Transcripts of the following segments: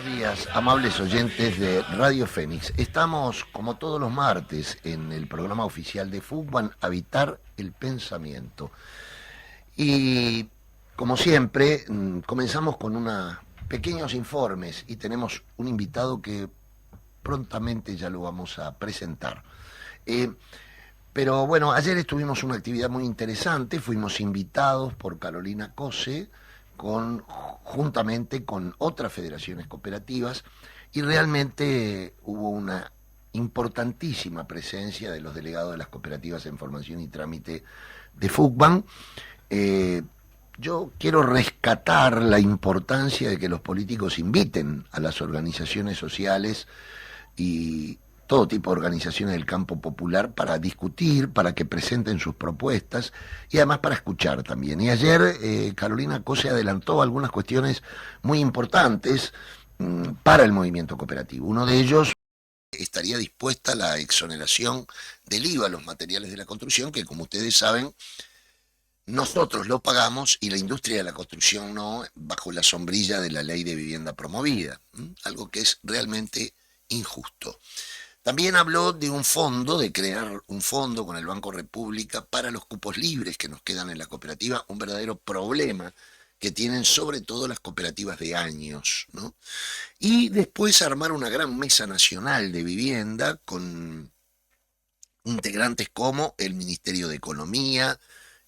Buenos días, amables oyentes de Radio Fénix. Estamos, como todos los martes, en el programa oficial de Fútbol, Habitar el Pensamiento. Y, como siempre, comenzamos con unos pequeños informes y tenemos un invitado que prontamente ya lo vamos a presentar. Eh, pero bueno, ayer estuvimos una actividad muy interesante, fuimos invitados por Carolina Cose, juntamente con otras federaciones cooperativas, y realmente hubo una importantísima presencia de los delegados de las cooperativas en formación y trámite de FUCBAN. Eh, yo quiero rescatar la importancia de que los políticos inviten a las organizaciones sociales y todo tipo de organizaciones del campo popular para discutir, para que presenten sus propuestas y además para escuchar también. Y ayer Carolina Cose adelantó algunas cuestiones muy importantes para el movimiento cooperativo. Uno de ellos estaría dispuesta la exoneración del IVA a los materiales de la construcción, que como ustedes saben, nosotros lo pagamos y la industria de la construcción no, bajo la sombrilla de la ley de vivienda promovida, algo que es realmente injusto. También habló de un fondo, de crear un fondo con el Banco República para los cupos libres que nos quedan en la cooperativa, un verdadero problema que tienen sobre todo las cooperativas de años, ¿no? Y después armar una gran mesa nacional de vivienda con integrantes como el Ministerio de Economía,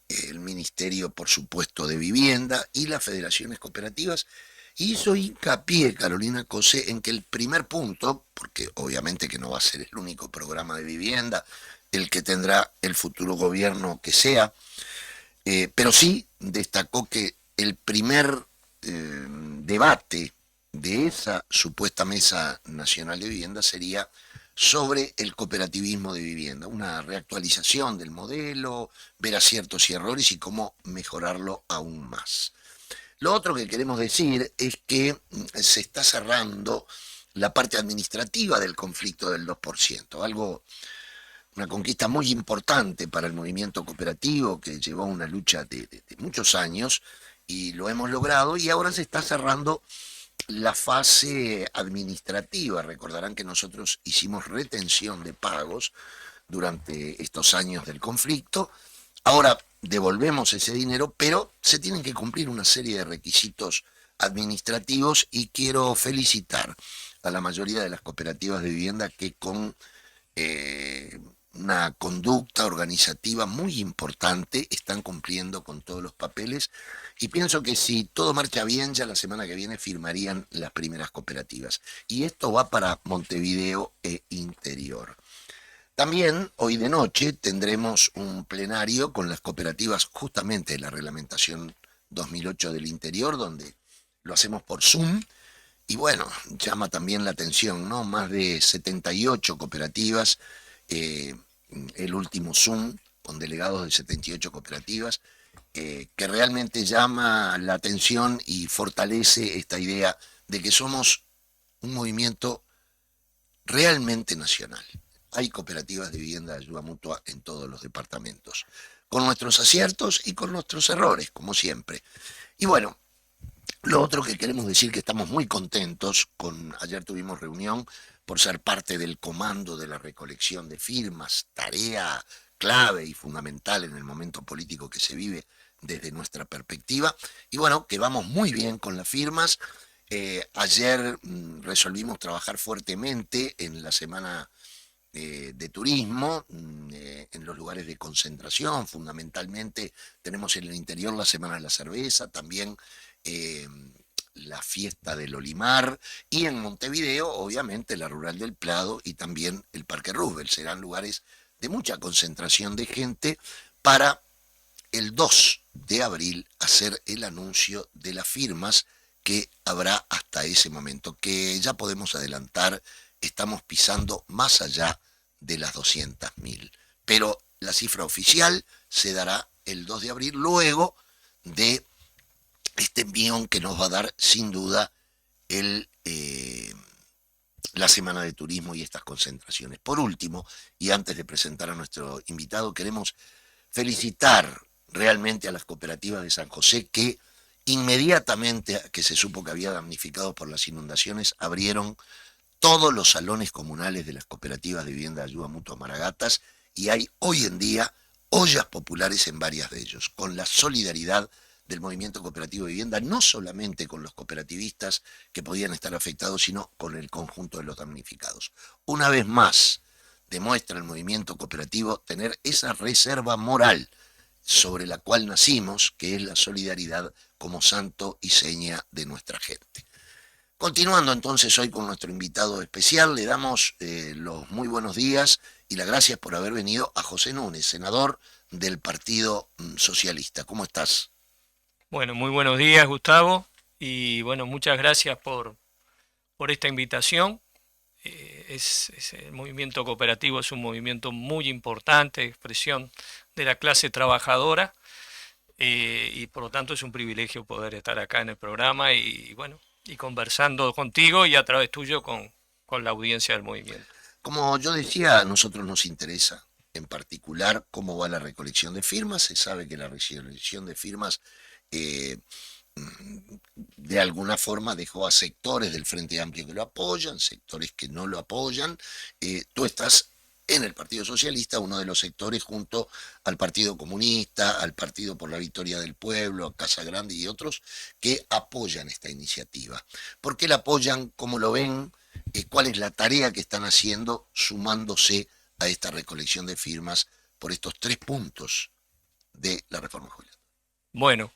el Ministerio, por supuesto, de Vivienda y las federaciones cooperativas. Y hizo hincapié Carolina Cose en que el primer punto, porque obviamente que no va a ser el único programa de vivienda, el que tendrá el futuro gobierno que sea, pero sí destacó que el primer debate de esa supuesta Mesa Nacional de Vivienda sería sobre el cooperativismo de vivienda, una reactualización del modelo, ver aciertos y errores y cómo mejorarlo aún más. Lo otro que queremos decir es que se está cerrando la parte administrativa del conflicto del 2%, una conquista muy importante para el movimiento cooperativo que llevó una lucha de muchos años y lo hemos logrado, y ahora se está cerrando la fase administrativa. Recordarán que nosotros hicimos retención de pagos durante estos años del conflicto. Ahora devolvemos ese dinero, pero se tienen que cumplir una serie de requisitos administrativos y quiero felicitar a la mayoría de las cooperativas de vivienda que con una conducta organizativa muy importante están cumpliendo con todos los papeles, y pienso que si todo marcha bien, ya la semana que viene firmarían las primeras cooperativas. Y esto va para Montevideo e Interior. También hoy de noche tendremos un plenario con las cooperativas justamente de la reglamentación 2008 del Interior, donde lo hacemos por Zoom. Y bueno, llama también la atención, ¿no? Más de 78 cooperativas, el último Zoom con delegados de 78 cooperativas, que realmente llama la atención y fortalece esta idea de que somos un movimiento realmente nacional. Hay cooperativas de vivienda de ayuda mutua en todos los departamentos, con nuestros aciertos y con nuestros errores, como siempre. Y bueno, lo otro que queremos decir que estamos muy contentos ayer tuvimos reunión por ser parte del comando de la recolección de firmas, tarea clave y fundamental en el momento político que se vive desde nuestra perspectiva. Y bueno, que vamos muy bien con las firmas. Ayer resolvimos trabajar fuertemente en la semana de turismo, en los lugares de concentración. Fundamentalmente tenemos en el interior la Semana de la Cerveza, también la fiesta del Olimar, y en Montevideo obviamente la Rural del Prado y también el Parque Roosevelt. Serán lugares de mucha concentración de gente para el 2 de abril hacer el anuncio de las firmas que habrá hasta ese momento, que ya podemos adelantar, estamos pisando más allá de las 200.000. Pero la cifra oficial se dará el 2 de abril, luego de este envión que nos va a dar sin duda la Semana de Turismo y estas concentraciones. Por último, y antes de presentar a nuestro invitado, queremos felicitar realmente a las cooperativas de San José que Inmediatamente que se supo que había damnificados por las inundaciones, abrieron todos los salones comunales de las cooperativas de vivienda de ayuda mutua Maragatas, y hay hoy en día ollas populares en varias de ellos, con la solidaridad del movimiento cooperativo de vivienda, no solamente con los cooperativistas que podían estar afectados, sino con el conjunto de los damnificados. Una vez más, demuestra el movimiento cooperativo tener esa reserva moral sobre la cual nacimos, que es la solidaridad como santo y seña de nuestra gente. Continuando entonces hoy con nuestro invitado especial, le damos los muy buenos días y las gracias por haber venido a José Núñez, senador del Partido Socialista. ¿Cómo estás? Bueno, muy buenos días, Gustavo, y bueno, muchas gracias por esta invitación. El movimiento cooperativo es un movimiento muy importante, expresión de la clase trabajadora, y por lo tanto es un privilegio poder estar acá en el programa y bueno, y conversando contigo y a través tuyo con la audiencia del movimiento. Como yo decía, a nosotros nos interesa en particular cómo va la recolección de firmas. Se sabe que la recolección de firmas eh, de alguna forma dejó a sectores del Frente Amplio que lo apoyan, sectores que no lo apoyan. Tú estás en el Partido Socialista, uno de los sectores junto al Partido Comunista, al Partido por la Victoria del Pueblo, a Casa Grande y otros que apoyan esta iniciativa. ¿Por qué la apoyan? ¿Cómo lo ven? ¿Cuál es la tarea que están haciendo sumándose a esta recolección de firmas por estos 3 puntos de la reforma jubilatoria? Bueno,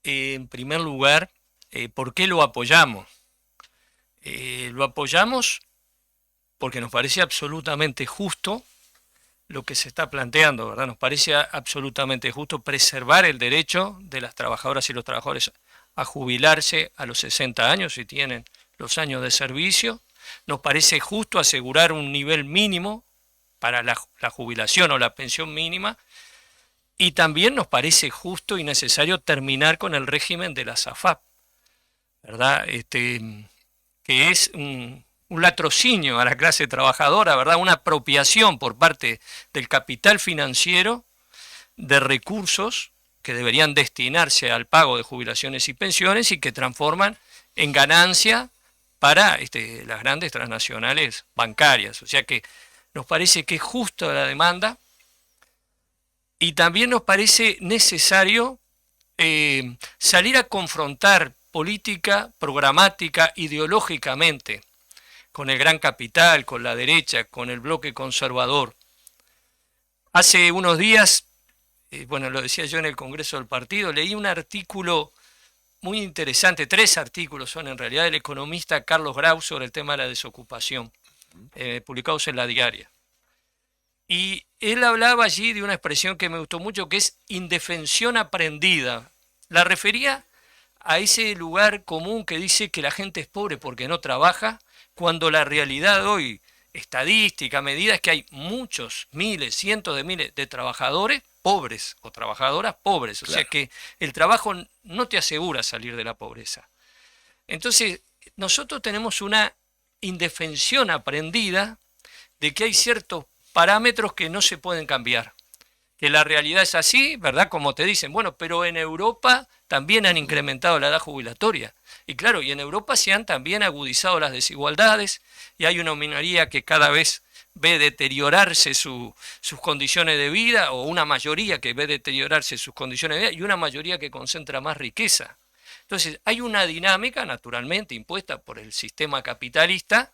en primer lugar, ¿por qué lo apoyamos? Lo apoyamos porque nos parece absolutamente justo lo que se está planteando, ¿verdad? Nos parece absolutamente justo preservar el derecho de las trabajadoras y los trabajadores a jubilarse a los 60 años si tienen los años de servicio. Nos parece justo asegurar un nivel mínimo para la jubilación o la pensión mínima. Y también nos parece justo y necesario terminar con el régimen de las AFAP, ¿verdad? Que es un latrocinio a la clase trabajadora, ¿verdad? Una apropiación por parte del capital financiero de recursos que deberían destinarse al pago de jubilaciones y pensiones y que transforman en ganancia para las grandes transnacionales bancarias. O sea que nos parece que es justa la demanda y también nos parece necesario salir a confrontar política, programática, ideológicamente con el gran capital, con la derecha, con el bloque conservador. Hace unos días, bueno, lo decía yo en el Congreso del Partido, leí un artículo muy interesante, 3 artículos son en realidad, del economista Carlos Grau sobre el tema de la desocupación, publicados en La Diaria. Y él hablaba allí de una expresión que me gustó mucho, que es indefensión aprendida. La refería a ese lugar común que dice que la gente es pobre porque no trabaja, cuando la realidad hoy, estadística, medida, es que hay muchos, miles, cientos de miles de trabajadores pobres o trabajadoras pobres. O sea que el trabajo no te asegura salir de la pobreza. Entonces, nosotros tenemos una indefensión aprendida de que hay ciertos parámetros que no se pueden cambiar. Que la realidad es así, ¿verdad? Como te dicen, bueno, pero en Europa también han incrementado la edad jubilatoria. Y claro, y en Europa se han también agudizado las desigualdades y hay una minoría que cada vez ve deteriorarse sus condiciones de vida, o una mayoría que ve deteriorarse sus condiciones de vida, y una mayoría que concentra más riqueza. Entonces, hay una dinámica, naturalmente, impuesta por el sistema capitalista,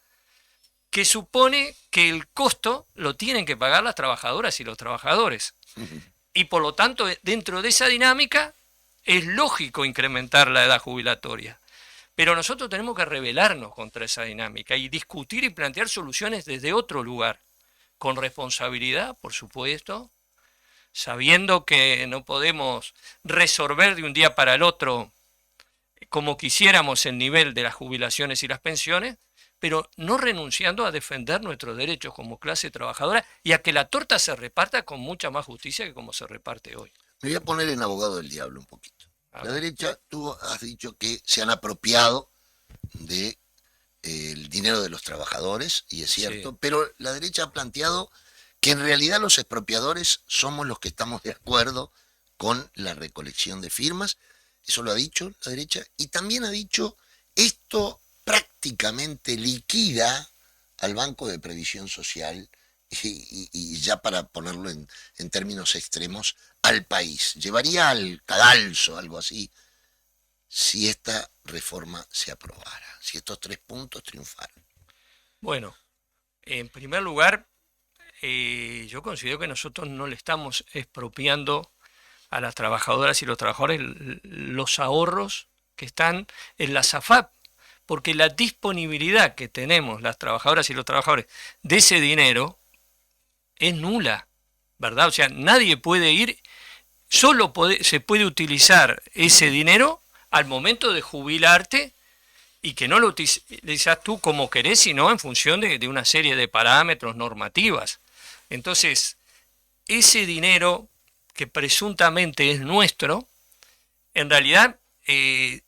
que supone que el costo lo tienen que pagar las trabajadoras y los trabajadores. Y por lo tanto, dentro de esa dinámica, es lógico incrementar la edad jubilatoria. Pero nosotros tenemos que rebelarnos contra esa dinámica y discutir y plantear soluciones desde otro lugar, con responsabilidad, por supuesto, sabiendo que no podemos resolver de un día para el otro como quisiéramos el nivel de las jubilaciones y las pensiones, pero no renunciando a defender nuestros derechos como clase trabajadora y a que la torta se reparta con mucha más justicia que como se reparte hoy. Me voy a poner en abogado del diablo un poquito. La Ver. derecha, tú has dicho que se han apropiado de el dinero de los trabajadores, y es cierto, Sí. pero la derecha ha planteado que en realidad los expropiadores somos los que estamos de acuerdo con la recolección de firmas, eso lo ha dicho la derecha, y también ha dicho esto prácticamente liquida al Banco de Previsión Social y ya para ponerlo en términos extremos, al país. Llevaría al cadalso, algo así, si esta reforma se aprobara, si estos 3 puntos triunfaran. Bueno, en primer lugar, yo considero que nosotros no le estamos expropiando a las trabajadoras y los trabajadores los ahorros que están en la SAFAP, porque la disponibilidad que tenemos las trabajadoras y los trabajadores de ese dinero es nula, ¿verdad? O sea, nadie puede ir, se puede utilizar ese dinero al momento de jubilarte y que no lo utilizas tú como querés, sino en función de una serie de parámetros normativas. Entonces, ese dinero que presuntamente es nuestro, en realidad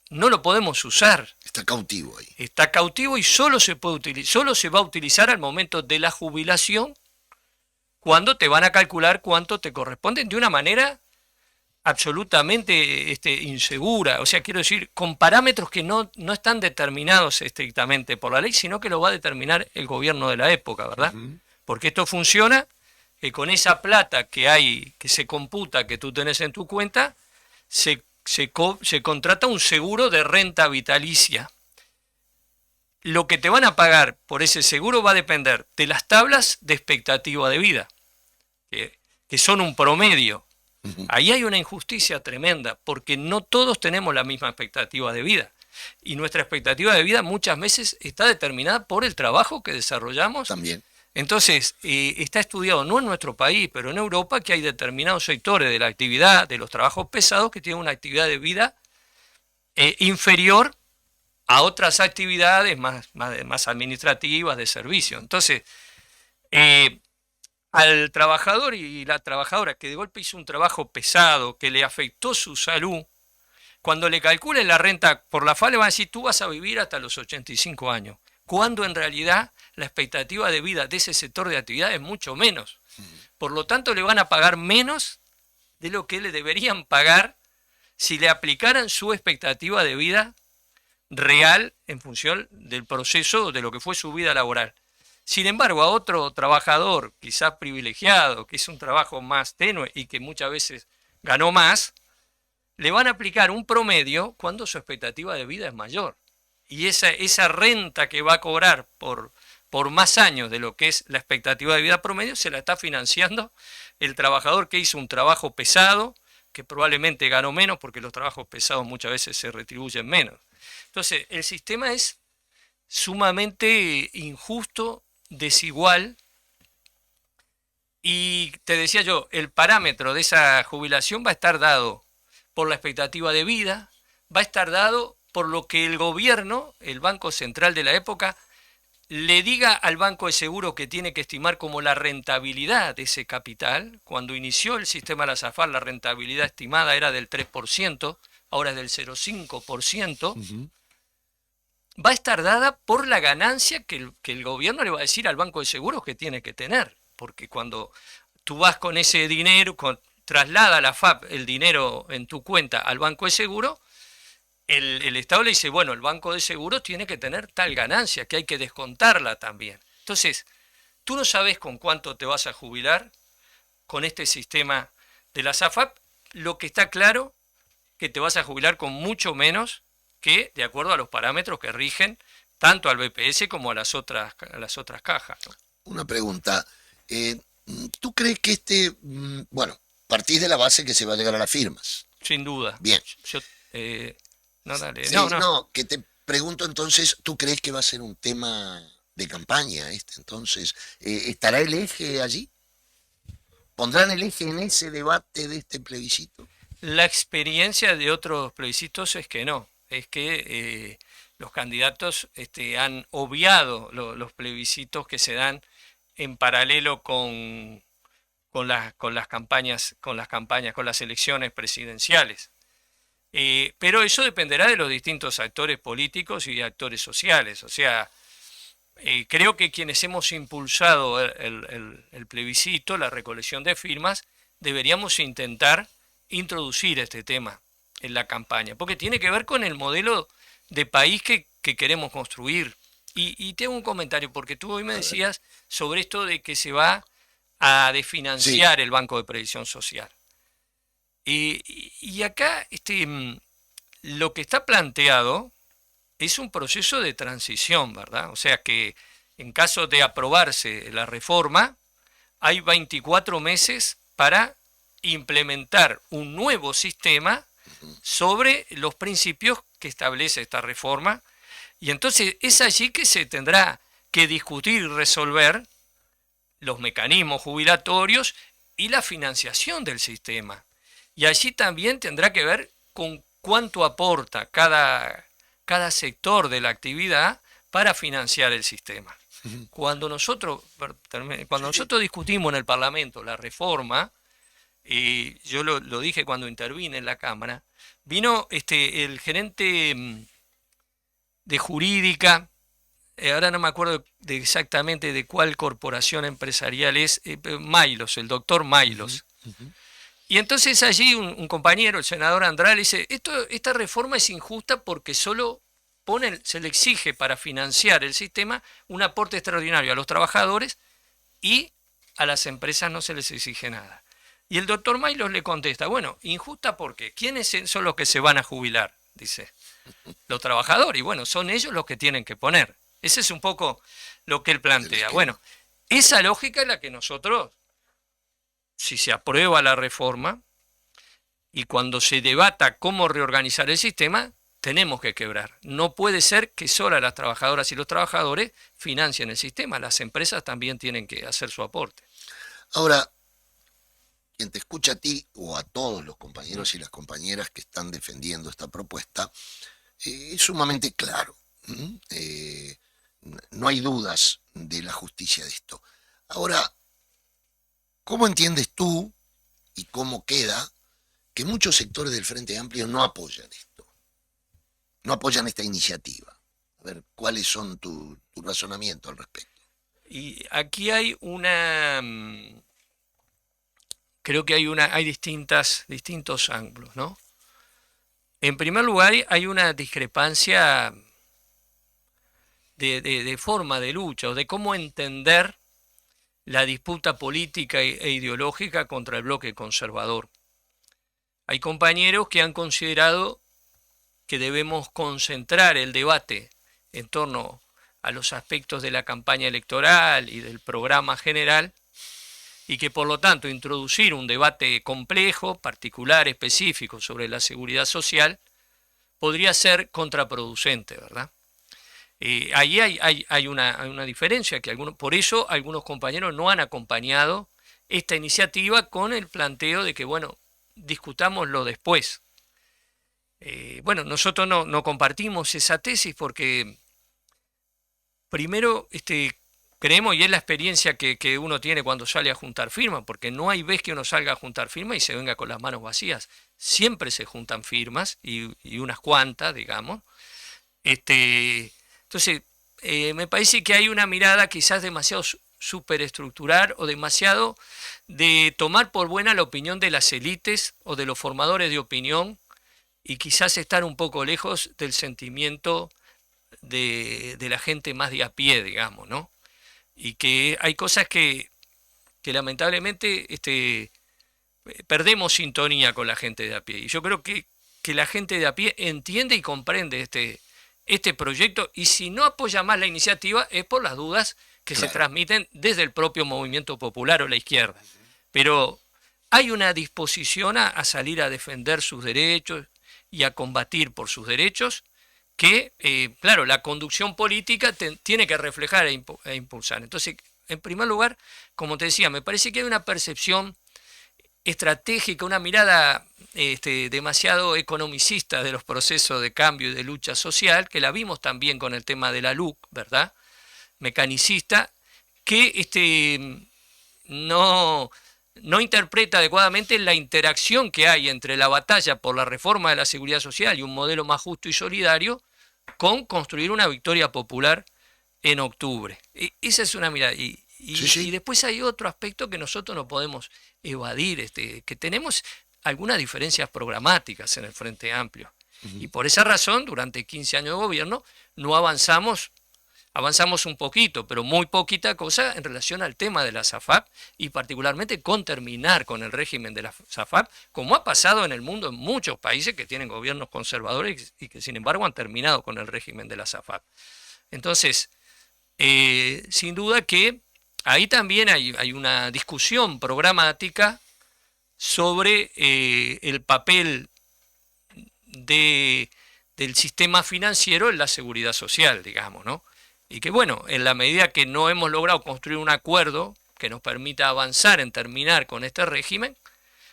no lo podemos usar. Está cautivo ahí. Está cautivo y solo se va a utilizar al momento de la jubilación, cuando te van a calcular cuánto te corresponde de una manera absolutamente insegura. O sea, quiero decir, con parámetros que no están determinados estrictamente por la ley, sino que lo va a determinar el gobierno de la época, ¿verdad? Porque esto funciona que con esa plata que hay, que se computa, que tú tenés en tu cuenta, se contrata un seguro de renta vitalicia. Lo que te van a pagar por ese seguro va a depender de las tablas de expectativa de vida, que son un promedio. Ahí hay una injusticia tremenda, porque no todos tenemos la misma expectativa de vida. Y nuestra expectativa de vida muchas veces está determinada por el trabajo que desarrollamos. También. Entonces, está estudiado no en nuestro país, pero en Europa, que hay determinados sectores de la actividad, de los trabajos pesados, que tienen una actividad de vida inferior a otras actividades más administrativas, de servicio. Entonces, al trabajador y la trabajadora que de golpe hizo un trabajo pesado, que le afectó su salud, cuando le calculen la renta por la FA le van a decir, tú vas a vivir hasta los 85 años, cuando en realidad la expectativa de vida de ese sector de actividad es mucho menos. Por lo tanto, le van a pagar menos de lo que le deberían pagar si le aplicaran su expectativa de vida real en función del proceso de lo que fue su vida laboral. Sin embargo, a otro trabajador, quizás privilegiado, que hizo un trabajo más tenue y que muchas veces ganó más, le van a aplicar un promedio cuando su expectativa de vida es mayor. Y esa renta que va a cobrar por más años de lo que es la expectativa de vida promedio, se la está financiando el trabajador que hizo un trabajo pesado, que probablemente ganó menos, porque los trabajos pesados muchas veces se retribuyen menos. Entonces, el sistema es sumamente injusto, desigual, y te decía yo, el parámetro de esa jubilación va a estar dado por la expectativa de vida, va a estar dado por lo que el gobierno, el Banco Central de la época, le diga al banco de seguro que tiene que estimar como la rentabilidad de ese capital. Cuando inició el sistema de la SAFAR, la rentabilidad estimada era del 3%, ahora es del 0,5%. Va a estar dada por la ganancia que el gobierno le va a decir al banco de seguros que tiene que tener. Porque cuando tú vas con ese dinero, traslada la FAP el dinero en tu cuenta al banco de seguro, el Estado le dice, bueno, el banco de seguros tiene que tener tal ganancia, que hay que descontarla también. Entonces, tú no sabes con cuánto te vas a jubilar con este sistema de la SAFAP. Lo que está claro que te vas a jubilar con mucho menos que de acuerdo a los parámetros que rigen tanto al BPS como a las otras cajas, ¿no? Una pregunta. ¿Tú crees que bueno, partís de la base que se va a llegar a las firmas? Sin duda. Bien. No, dale. Sí, no, que te pregunto entonces, ¿tú crees que va a ser un tema de campaña entonces? ¿Estará el eje allí? ¿Pondrán el eje en ese debate de este plebiscito? La experiencia de otros plebiscitos es que no. Es que los candidatos han obviado los plebiscitos que se dan en paralelo con las campañas, con las elecciones presidenciales. Pero eso dependerá de los distintos actores políticos y actores sociales. O sea, creo que quienes hemos impulsado el plebiscito, la recolección de firmas, deberíamos intentar introducir este tema en la campaña, porque tiene que ver con el modelo de país que queremos construir. Y tengo un comentario, porque tú hoy me decías sobre esto de que se va a desfinanciar el Banco de Previsión Social. Y acá lo que está planteado es un proceso de transición, ¿verdad? O sea que en caso de aprobarse la reforma, hay 24 meses para implementar un nuevo sistema sobre los principios que establece esta reforma. Y entonces es allí que se tendrá que discutir y resolver los mecanismos jubilatorios y la financiación del sistema. Y allí también tendrá que ver con cuánto aporta cada sector de la actividad para financiar el sistema. Cuando nosotros discutimos en el Parlamento la reforma, y yo lo dije cuando intervine en la Cámara, vino el gerente de jurídica, ahora no me acuerdo exactamente de cuál corporación empresarial es, Maylos, el doctor Maylos. Y entonces allí un compañero, el senador Andral, dice, esta reforma es injusta porque solo se le exige para financiar el sistema un aporte extraordinario a los trabajadores y a las empresas no se les exige nada. Y el doctor Maylos le contesta, bueno, injusta porque ¿quiénes son los que se van a jubilar? Dice, los trabajadores, y bueno, son ellos los que tienen que poner. Ese es un poco lo que él plantea. Bueno, esa lógica es la que nosotros, si se aprueba la reforma y cuando se debata cómo reorganizar el sistema, tenemos que quebrar. No puede ser que solo las trabajadoras y los trabajadores financien el sistema. Las empresas también tienen que hacer su aporte. Ahora, quien te escucha a ti o a todos los compañeros y las compañeras que están defendiendo esta propuesta, es sumamente claro. No hay dudas de la justicia de esto. Ahora, ¿cómo entiendes tú y cómo queda que muchos sectores del Frente Amplio no apoyan esto? No apoyan esta iniciativa. A ver, ¿cuáles son tu razonamiento al respecto? Y aquí hay creo que hay distintos ángulos, ¿no? En primer lugar, hay una discrepancia de forma de lucha o de cómo entender la disputa política e ideológica contra el bloque conservador. Hay compañeros que han considerado que debemos concentrar el debate en torno a los aspectos de la campaña electoral y del programa general, y que por lo tanto introducir un debate complejo, particular, específico sobre la seguridad social podría ser contraproducente, ¿verdad? Ahí hay una diferencia, por eso algunos compañeros no han acompañado esta iniciativa con el planteo de que, bueno, discutámoslo después. Bueno, nosotros no compartimos esa tesis porque primero creemos, y es la experiencia que uno tiene cuando sale a juntar firmas, porque no hay vez que uno salga a juntar firmas y se venga con las manos vacías. Siempre se juntan firmas y unas cuantas, digamos. Entonces, me parece que hay una mirada quizás demasiado superestructural o demasiado de tomar por buena la opinión de las élites o de los formadores de opinión y quizás estar un poco lejos del sentimiento de la gente más de a pie, digamos, ¿no? Y que hay cosas que lamentablemente perdemos sintonía con la gente de a pie. Y yo creo que la gente de a pie entiende y comprende este proyecto, y si no apoya más la iniciativa es por las dudas que se transmiten desde el propio movimiento popular o la izquierda. Pero hay una disposición a salir a defender sus derechos y a combatir por sus derechos que, claro, la conducción política tiene que reflejar e impulsar. Entonces, en primer lugar, como te decía, me parece que hay una percepción estratégica, una mirada demasiado economicista de los procesos de cambio y de lucha social, que la vimos también con el tema de la LUC, ¿verdad? Mecanicista, que no interpreta adecuadamente la interacción que hay entre la batalla por la reforma de la seguridad social y un modelo más justo y solidario con construir una victoria popular en octubre. Esa es una mirada. Y después hay otro aspecto que nosotros no podemos evadir, que tenemos algunas diferencias programáticas en el Frente Amplio. Y por esa razón, durante 15 años de gobierno, no avanzamos un poquito, pero muy poquita cosa en relación al tema de la SAFAP y particularmente con terminar con el régimen de la SAFAP, como ha pasado en el mundo en muchos países que tienen gobiernos conservadores y que sin embargo han terminado con el régimen de la SAFAP. Entonces, sin duda que ahí también hay una discusión programática sobre el papel del sistema financiero en la seguridad social, digamos, ¿no? Y que bueno, en la medida que no hemos logrado construir un acuerdo que nos permita avanzar en terminar con este régimen,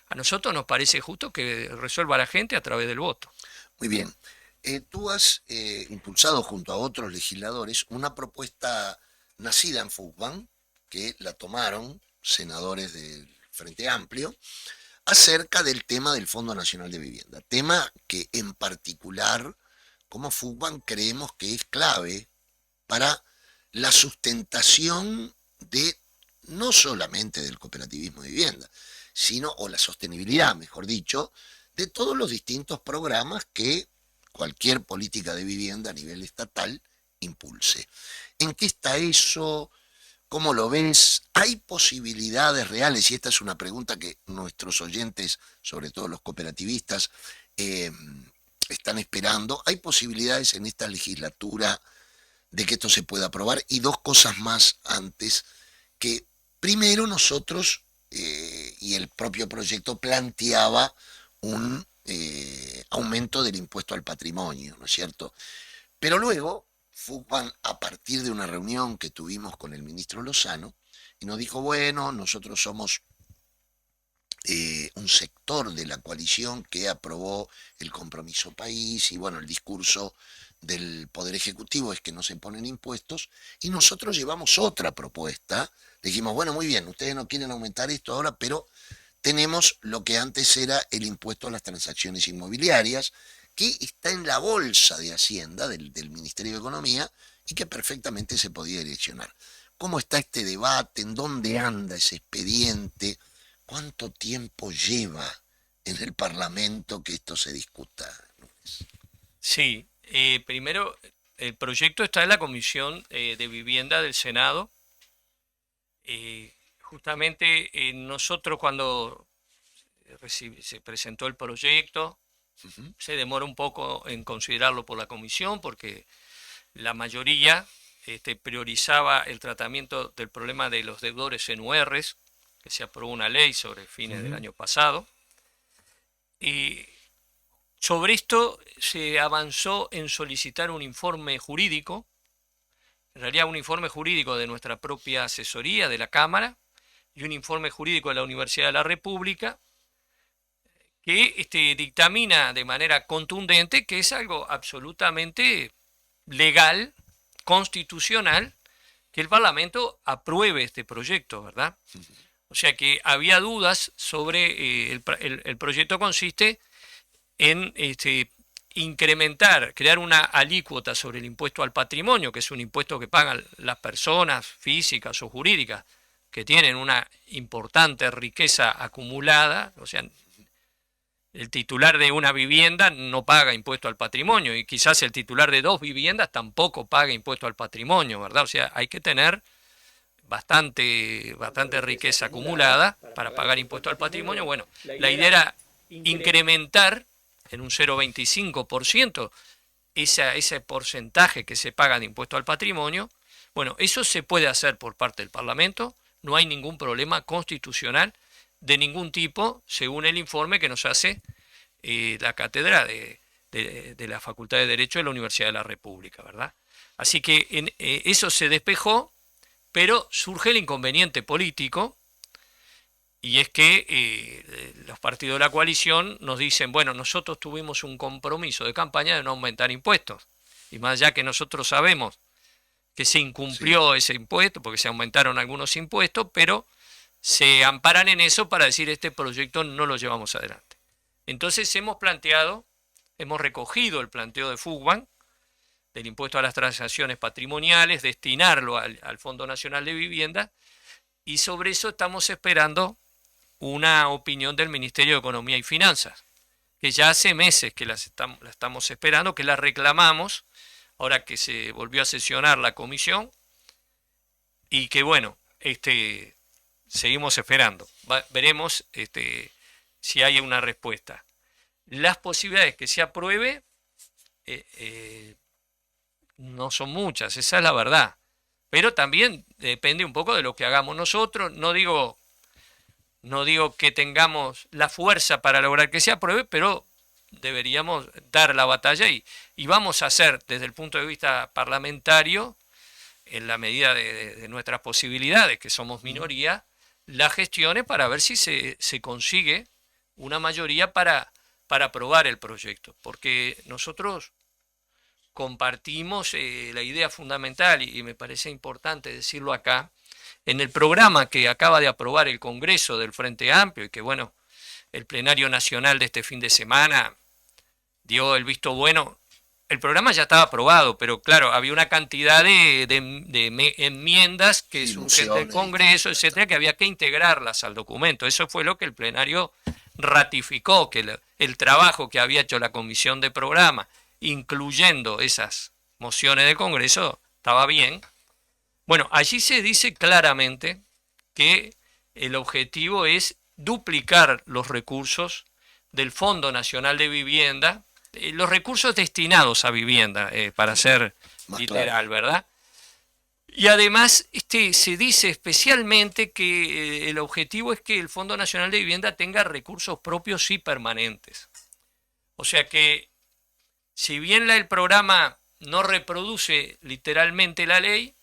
a nosotros nos parece justo que resuelva la gente a través del voto. Muy bien. Tú has impulsado junto a otros legisladores una propuesta nacida en Fugban, que la tomaron senadores del Frente Amplio, acerca del tema del Fondo Nacional de Vivienda. Tema que en particular, como Fugban, creemos que es clave para la sustentación de no solamente del cooperativismo de vivienda, sino, o la sostenibilidad, mejor dicho, de todos los distintos programas que cualquier política de vivienda a nivel estatal impulse. ¿En qué está eso? ¿Cómo lo ves? ¿Hay posibilidades reales? Y esta es una pregunta que nuestros oyentes, sobre todo los cooperativistas, están esperando. ¿Hay posibilidades en esta legislatura de que esto se pueda aprobar? Y dos cosas más antes, que primero nosotros, y el propio proyecto planteaba un aumento del impuesto al patrimonio, ¿no es cierto? Pero luego, Fugban, a partir de una reunión que tuvimos con el ministro Lozano, y nos dijo, bueno, nosotros somos un sector de la coalición que aprobó el compromiso país, y bueno, el discurso del Poder Ejecutivo es que no se ponen impuestos, y nosotros llevamos otra propuesta. Dijimos, bueno, muy bien, ustedes no quieren aumentar esto ahora, pero tenemos lo que antes era el impuesto a las transacciones inmobiliarias, que está en la bolsa de Hacienda del Ministerio de Economía y que perfectamente se podía direccionar. ¿Cómo está este debate? ¿En dónde anda ese expediente? ¿Cuánto tiempo lleva en el Parlamento que esto se discuta? Sí, primero, el proyecto está en la Comisión de Vivienda del Senado. Justamente nosotros cuando se presentó el proyecto, se demora un poco en considerarlo por la comisión porque la mayoría priorizaba el tratamiento del problema de los deudores en URs, que se aprobó una ley sobre fines del año pasado. Y sobre esto se avanzó en solicitar un informe jurídico, en realidad un informe jurídico de nuestra propia asesoría de la Cámara y un informe jurídico de la Universidad de la República, que dictamina de manera contundente que es algo absolutamente legal, constitucional, que el Parlamento apruebe este proyecto, ¿verdad? O sea que había dudas sobre el proyecto. Consiste en incrementar, crear una alícuota sobre el impuesto al patrimonio, que es un impuesto que pagan las personas físicas o jurídicas que tienen una importante riqueza acumulada. O sea, el titular de una vivienda no paga impuesto al patrimonio y quizás el titular de 2 viviendas tampoco paga impuesto al patrimonio, ¿verdad? O sea, hay que tener bastante riqueza acumulada para pagar impuesto al patrimonio. Bueno, la idea era incrementar en un 0,25% ese porcentaje que se paga de impuesto al patrimonio. Bueno, eso se puede hacer por parte del Parlamento, no hay ningún problema constitucional de ningún tipo, según el informe que nos hace la cátedra de la Facultad de Derecho de la Universidad de la República, ¿verdad? Así que eso se despejó, pero surge el inconveniente político, y es que los partidos de la coalición nos dicen, bueno, nosotros tuvimos un compromiso de campaña de no aumentar impuestos, y más allá que nosotros sabemos que se incumplió ese impuesto, porque se aumentaron algunos impuestos, pero se amparan en eso para decir este proyecto no lo llevamos adelante. Entonces hemos recogido el planteo de Fugban del impuesto a las transacciones patrimoniales, destinarlo al Fondo Nacional de Vivienda, y sobre eso estamos esperando una opinión del Ministerio de Economía y Finanzas, que ya hace meses que la estamos esperando, que la reclamamos, ahora que se volvió a sesionar la comisión, y que bueno, seguimos esperando. Veremos si hay una respuesta. Las posibilidades que se apruebe no son muchas, esa es la verdad. Pero también depende un poco de lo que hagamos nosotros. No digo que tengamos la fuerza para lograr que se apruebe, pero deberíamos dar la batalla y vamos a hacer desde el punto de vista parlamentario, en la medida de nuestras posibilidades, que somos minoría, las gestiones para ver si se consigue una mayoría para aprobar el proyecto. Porque nosotros compartimos la idea fundamental, y me parece importante decirlo acá, en el programa que acaba de aprobar el Congreso del Frente Amplio, y que bueno, el plenario nacional de este fin de semana dio el visto bueno. El programa ya estaba aprobado, pero claro, había una cantidad de enmiendas que surgen del Congreso, etcétera, que había que integrarlas al documento. Eso fue lo que el plenario ratificó, que el trabajo que había hecho la comisión de programa, incluyendo esas mociones del Congreso, estaba bien. Bueno, allí se dice claramente que el objetivo es duplicar los recursos del Fondo Nacional de Vivienda, los recursos destinados a vivienda, para ser más literal, claro, ¿verdad? Y además se dice especialmente que el objetivo es que el Fondo Nacional de Vivienda tenga recursos propios y permanentes. O sea que, si bien el programa no reproduce literalmente la ley,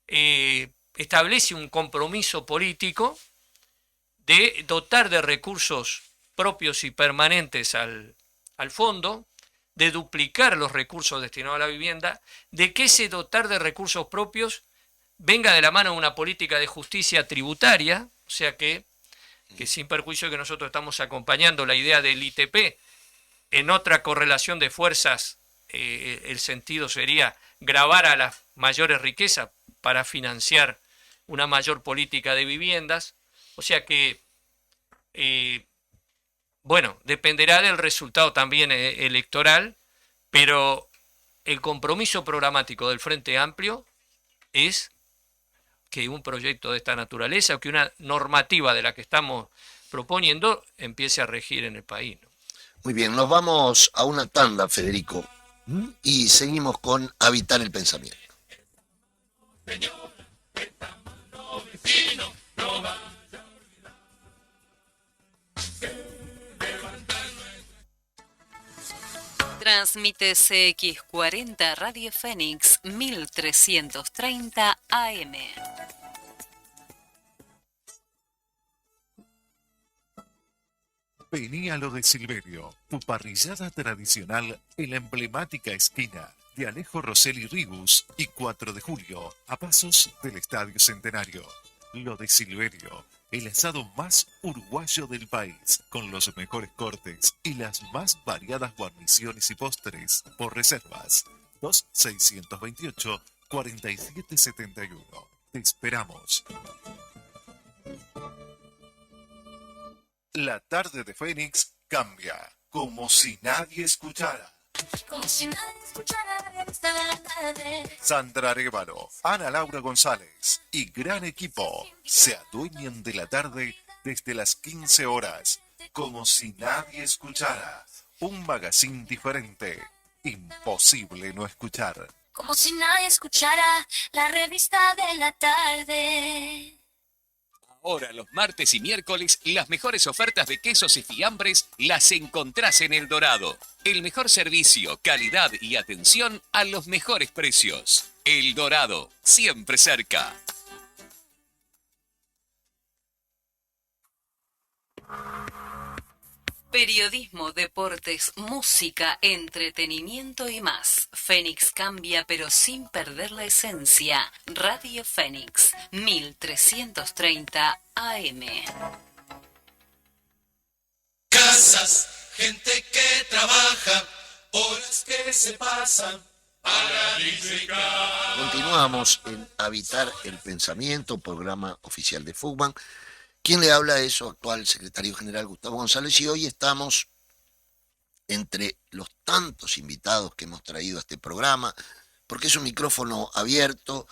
establece un compromiso político de dotar de recursos propios y permanentes al fondo, de duplicar los recursos destinados a la vivienda, de que ese dotar de recursos propios venga de la mano de una política de justicia tributaria, o sea que sin perjuicio de que nosotros estamos acompañando la idea del ITP, en otra correlación de fuerzas, el sentido sería gravar a las mayores riquezas para financiar una mayor política de viviendas. O sea que, bueno, dependerá del resultado también electoral, pero el compromiso programático del Frente Amplio es que un proyecto de esta naturaleza, o que una normativa de la que estamos proponiendo, empiece a regir en el país, ¿no? Muy bien, nos vamos a una tanda, Federico, y seguimos con Habitar el Pensamiento. Transmite CX40 Radio Fénix 1330 AM. Vení a lo de Silverio, tu parrillada tradicional en la emblemática esquina de Alejo Rosselli Ribus y 4 de Julio, a pasos del Estadio Centenario. Lo de Silverio, el asado más uruguayo del país, con los mejores cortes y las más variadas guarniciones y postres, por reservas. 2628-4771. Te esperamos. La tarde de Fénix cambia, como si nadie escuchara. Como si nadie escuchara la revista de la tarde. Sandra Arévalo, Ana Laura González y gran equipo se adueñan de la tarde desde las 15 horas. Como si nadie escuchara. Un magazine diferente. Imposible no escuchar. Como si nadie escuchara la revista de la tarde. Ahora, los martes y miércoles, las mejores ofertas de quesos y fiambres las encontrás en El Dorado. El mejor servicio, calidad y atención a los mejores precios. El Dorado, siempre cerca. Periodismo, deportes, música, entretenimiento y más. Fénix cambia pero sin perder la esencia. Radio Fénix 1330 AM. Casas, gente que trabaja, horas que se pasan para disfrutar. Continuamos en Habitar el Pensamiento, programa oficial de Fugman. Quien le habla es su actual secretario general, Gustavo González, y hoy estamos entre los tantos invitados que hemos traído a este programa, porque es un micrófono abierto,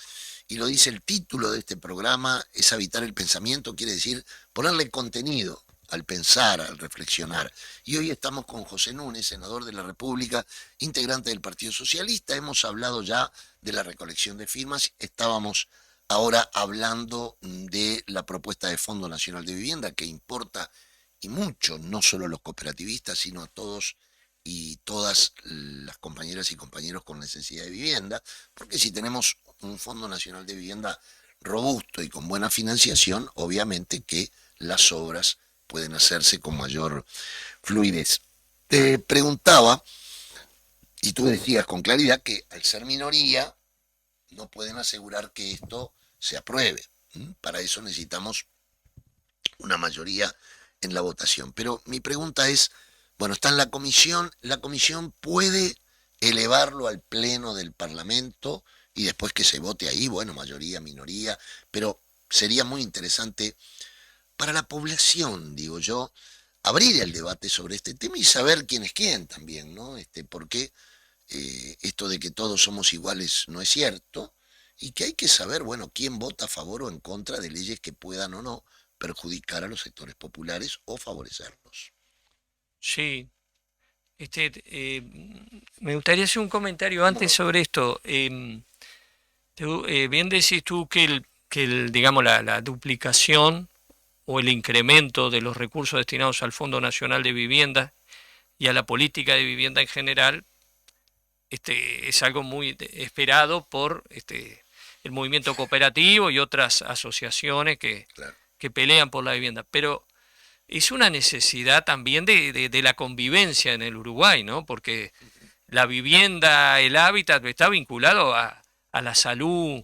y lo dice el título de este programa, es habitar el pensamiento, quiere decir ponerle contenido al pensar, al reflexionar. Y hoy estamos con José Núñez, senador de la República, integrante del Partido Socialista. Hemos hablado ya de la recolección de firmas, estábamos ahora hablando de la propuesta de Fondo Nacional de Vivienda, que importa y mucho, no solo a los cooperativistas, sino a todos y todas las compañeras y compañeros con necesidad de vivienda, porque si tenemos un Fondo Nacional de Vivienda robusto y con buena financiación, obviamente que las obras pueden hacerse con mayor fluidez. Te preguntaba, y tú decías con claridad que al ser minoría no pueden asegurar que esto se apruebe. Para eso necesitamos una mayoría en la votación. Pero mi pregunta es, bueno, está en la comisión puede elevarlo al pleno del Parlamento y después que se vote ahí, bueno, mayoría, minoría, pero sería muy interesante para la población, digo yo, abrir el debate sobre este tema y saber quién es quién también, ¿no? Porque esto de que todos somos iguales no es cierto, y que hay que saber, bueno, quién vota a favor o en contra de leyes que puedan o no perjudicar a los sectores populares o favorecerlos. Sí, me gustaría hacer un comentario antes sobre esto. Bien decís tú que digamos, la duplicación o el incremento de los recursos destinados al Fondo Nacional de Vivienda y a la política de vivienda en general es algo muy esperado por el movimiento cooperativo y otras asociaciones Claro. que pelean por la vivienda. Pero es una necesidad también de la convivencia en el Uruguay, ¿no? Porque la vivienda, el hábitat está vinculado a la salud,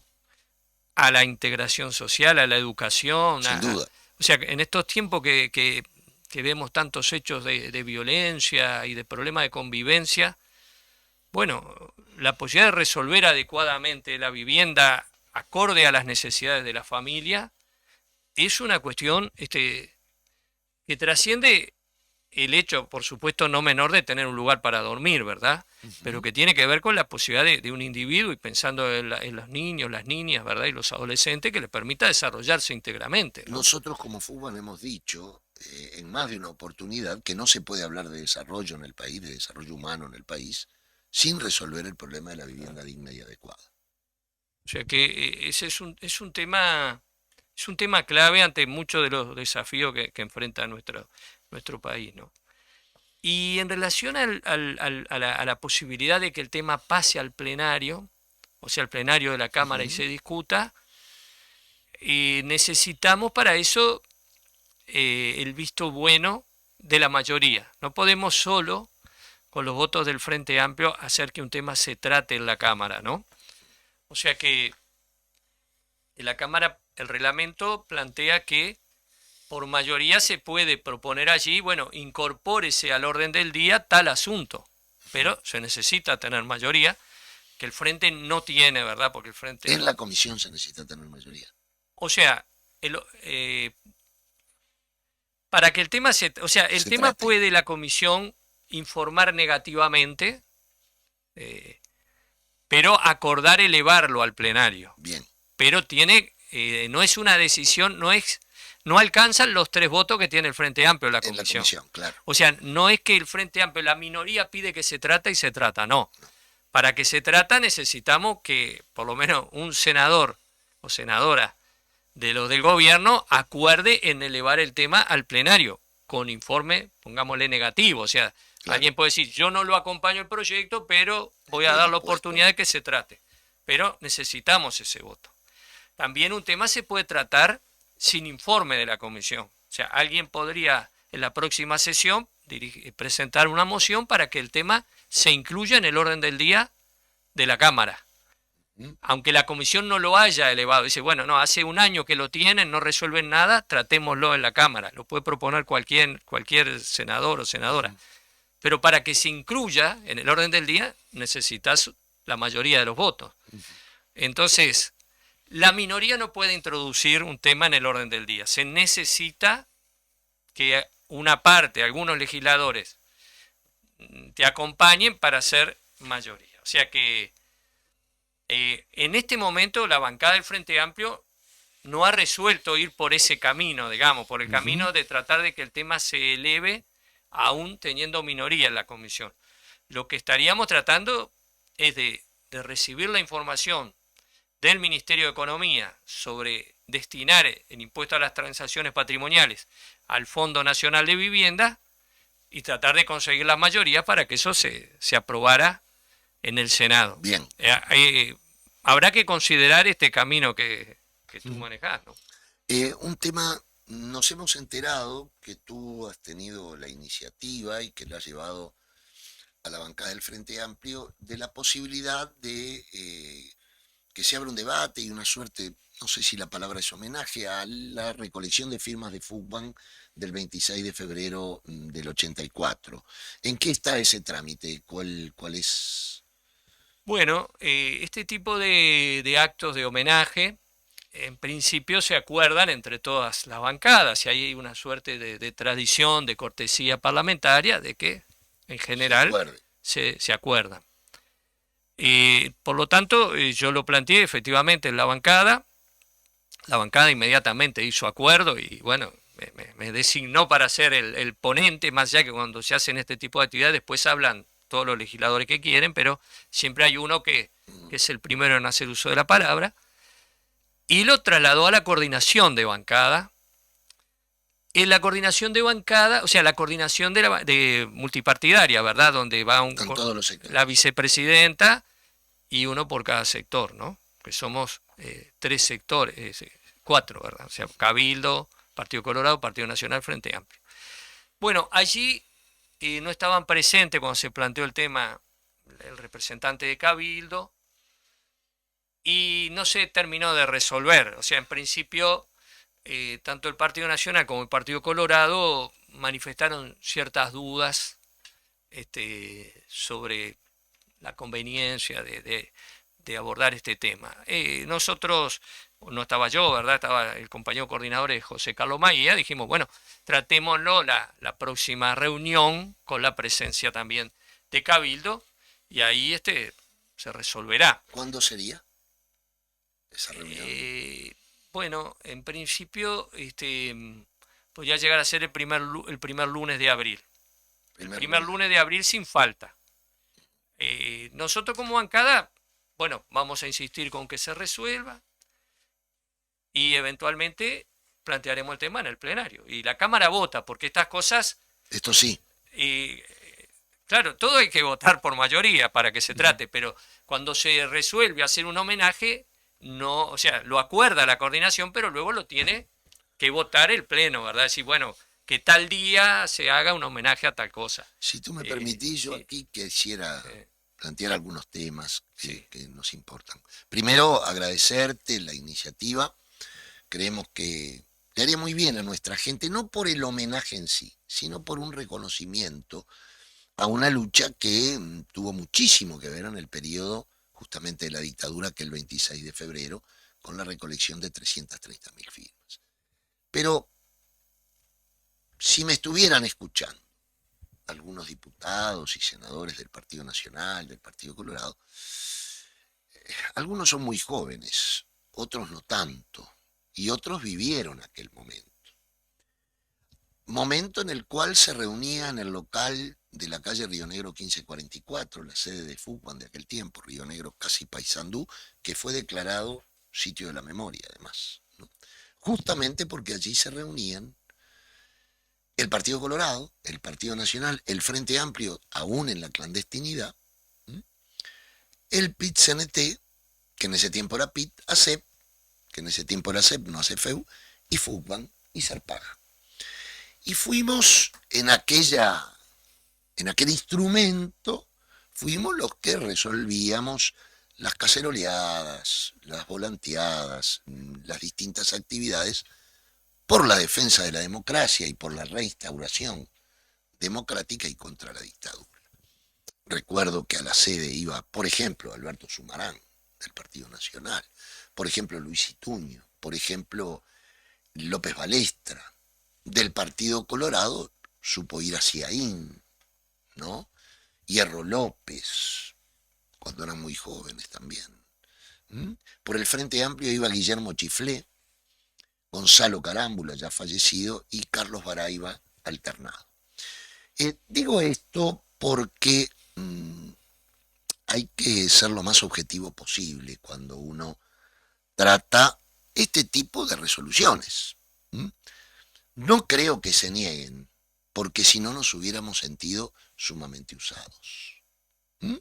a la integración social, a la educación. Sin duda. O sea, en estos tiempos que vemos tantos hechos de violencia y de problemas de convivencia, bueno, la posibilidad de resolver adecuadamente la vivienda acorde a las necesidades de la familia es una cuestión que trasciende el hecho, por supuesto, no menor de tener un lugar para dormir, ¿verdad? Pero que tiene que ver con la posibilidad de un individuo y pensando en los niños, las niñas, ¿verdad? Y los adolescentes, que les permita desarrollarse íntegramente, ¿no? Nosotros como FUBAN hemos dicho en más de una oportunidad que no se puede hablar de desarrollo en el país, de desarrollo humano en el país, sin resolver el problema de la vivienda digna y adecuada. O sea que ese es un tema clave ante muchos de los desafíos que enfrenta nuestro país, ¿no? Y en relación a la posibilidad de que el tema pase al plenario, o sea, al plenario de la Cámara y se discuta, necesitamos para eso el visto bueno de la mayoría. No podemos solo, con los votos del Frente Amplio, hacer que un tema se trate en la Cámara, ¿no? O sea que en la Cámara el reglamento plantea que por mayoría se puede proponer allí, bueno, incorpórese al orden del día tal asunto, pero se necesita tener mayoría, que el Frente no tiene, ¿verdad? Porque el Frente... En la comisión se necesita tener mayoría. O sea, para que el tema o sea, el tema trate. puede la comisión informar negativamente, pero acordar elevarlo al plenario. Bien. Pero no es una decisión, no alcanzan los 3 votos que tiene el Frente Amplio en la En la comisión. comisión, claro. O sea, no es que el Frente Amplio, la minoría pide que se trata y se trata, no. Para que se trata necesitamos que por lo menos un senador o senadora de los del gobierno acuerde en elevar el tema al plenario, con informe, pongámosle negativo. O sea, Claro. alguien puede decir, yo no lo acompaño el proyecto, pero voy a dar la oportunidad de que se trate. Pero necesitamos ese voto. También un tema se puede tratar sin informe de la comisión. O sea, alguien podría en la próxima sesión presentar una moción para que el tema se incluya en el orden del día de la Cámara. Aunque la comisión no lo haya elevado. Dice, bueno, no, hace un año que lo tienen, no resuelven nada, tratémoslo en la Cámara. Lo puede proponer cualquier senador o senadora. Pero para que se incluya en el orden del día necesitas la mayoría de los votos. Entonces, La minoría no puede introducir un tema en el orden del día. Se necesita que una parte, algunos legisladores, te acompañen para ser mayoría. O sea que en este momento la bancada del Frente Amplio no ha resuelto ir por ese camino, digamos, por el camino de tratar de que el tema se eleve aún teniendo minoría en la comisión. Lo que estaríamos tratando es de recibir la información del Ministerio de Economía sobre destinar el impuesto a las transacciones patrimoniales al Fondo Nacional de Vivienda y tratar de conseguir la mayoría para que eso se aprobara en el Senado. Bien. Habrá que considerar este camino que tú manejás, ¿no? Un tema, nos hemos enterado que tú has tenido la iniciativa y que la has llevado a la bancada del Frente Amplio de la posibilidad de que se abra un debate y una suerte, no sé si la palabra es homenaje, a la recolección de firmas de Fugban del 26 de febrero del 84. ¿En qué está ese trámite? ¿Cuál es? Bueno, este tipo de actos de homenaje, en principio se acuerdan entre todas las bancadas, y hay una suerte de tradición, de cortesía parlamentaria, de que en general se acuerdan. Por lo tanto, yo lo planteé efectivamente en la bancada inmediatamente hizo acuerdo y bueno, me designó para ser el ponente, más allá que cuando se hacen este tipo de actividades después hablan todos los legisladores que quieren, pero siempre hay uno que es el primero en hacer uso de la palabra, y lo trasladó a la coordinación de bancada. En la coordinación de bancada, o sea, la coordinación de multipartidaria, ¿verdad? Donde va todos los sectores, la vicepresidenta y uno por cada sector, ¿no? Que somos 3 sectores, 4, ¿verdad? O sea, Cabildo, Partido Colorado, Partido Nacional, Frente Amplio. Bueno, allí no estaban presentes cuando se planteó el tema el representante de Cabildo y no se terminó de resolver. O sea, en principio, tanto el Partido Nacional como el Partido Colorado manifestaron ciertas dudas sobre la conveniencia de abordar este tema. Nosotros, no estaba yo, ¿verdad? Estaba el compañero coordinador José Carlos Maía, dijimos, bueno, tratémoslo la próxima reunión con la presencia también de Cabildo y ahí se resolverá. ¿Cuándo sería esa reunión? Bueno, en principio podría llegar a ser el primer lunes de abril. El primer lunes de abril sin falta. Nosotros como bancada, bueno, vamos a insistir con que se resuelva y eventualmente plantearemos el tema en el plenario. Y la Cámara vota, porque estas cosas... Esto sí. Claro, todo hay que votar por mayoría para que se trate, pero cuando se resuelve hacer un homenaje, no, o sea, lo acuerda la coordinación, pero luego lo tiene que votar el pleno, ¿verdad? Decir, bueno, que tal día se haga un homenaje a tal cosa. Si tú me permitís, yo aquí quisiera plantear algunos temas que nos importan. Primero, agradecerte la iniciativa. Creemos que le haría muy bien a nuestra gente, no por el homenaje en sí, sino por un reconocimiento a una lucha que tuvo muchísimo que ver en el periodo justamente de la dictadura, que el 26 de febrero, con la recolección de 330.000 firmas. Pero si me estuvieran escuchando algunos diputados y senadores del Partido Nacional, del Partido Colorado, algunos son muy jóvenes, otros no tanto, y otros vivieron aquel momento. Momento en el cual se reunía en el local de la calle Río Negro 1544, la sede de Fugban de aquel tiempo, Río Negro casi Paysandú, que fue declarado sitio de la memoria además, ¿no? Justamente porque allí se reunían el Partido Colorado, el Partido Nacional, el Frente Amplio, aún en la clandestinidad, el PIT-CNT, que en ese tiempo era PIT-ACEP, que en ese tiempo era ACEP, no ACEFEU, y Fugban y Zarpaga. Y fuimos en aquel instrumento, fuimos los que resolvíamos las caceroleadas, las volanteadas, las distintas actividades por la defensa de la democracia y por la reinstauración democrática y contra la dictadura. Recuerdo que a la sede iba, por ejemplo, Alberto Sumarán, del Partido Nacional, por ejemplo Luis Ituño, por ejemplo López Balestra. Del Partido Colorado supo ir a Ciaín, ¿no? Hierro López, cuando eran muy jóvenes también. ¿Mm? Por el Frente Amplio iba Guillermo Chiflé, Gonzalo Carámbula, ya fallecido, y Carlos Baraiba, alternado. Digo esto porque hay que ser lo más objetivo posible cuando uno trata este tipo de resoluciones. ¿Mm? No creo que se nieguen, porque si no nos hubiéramos sentido sumamente usados. ¿Mm?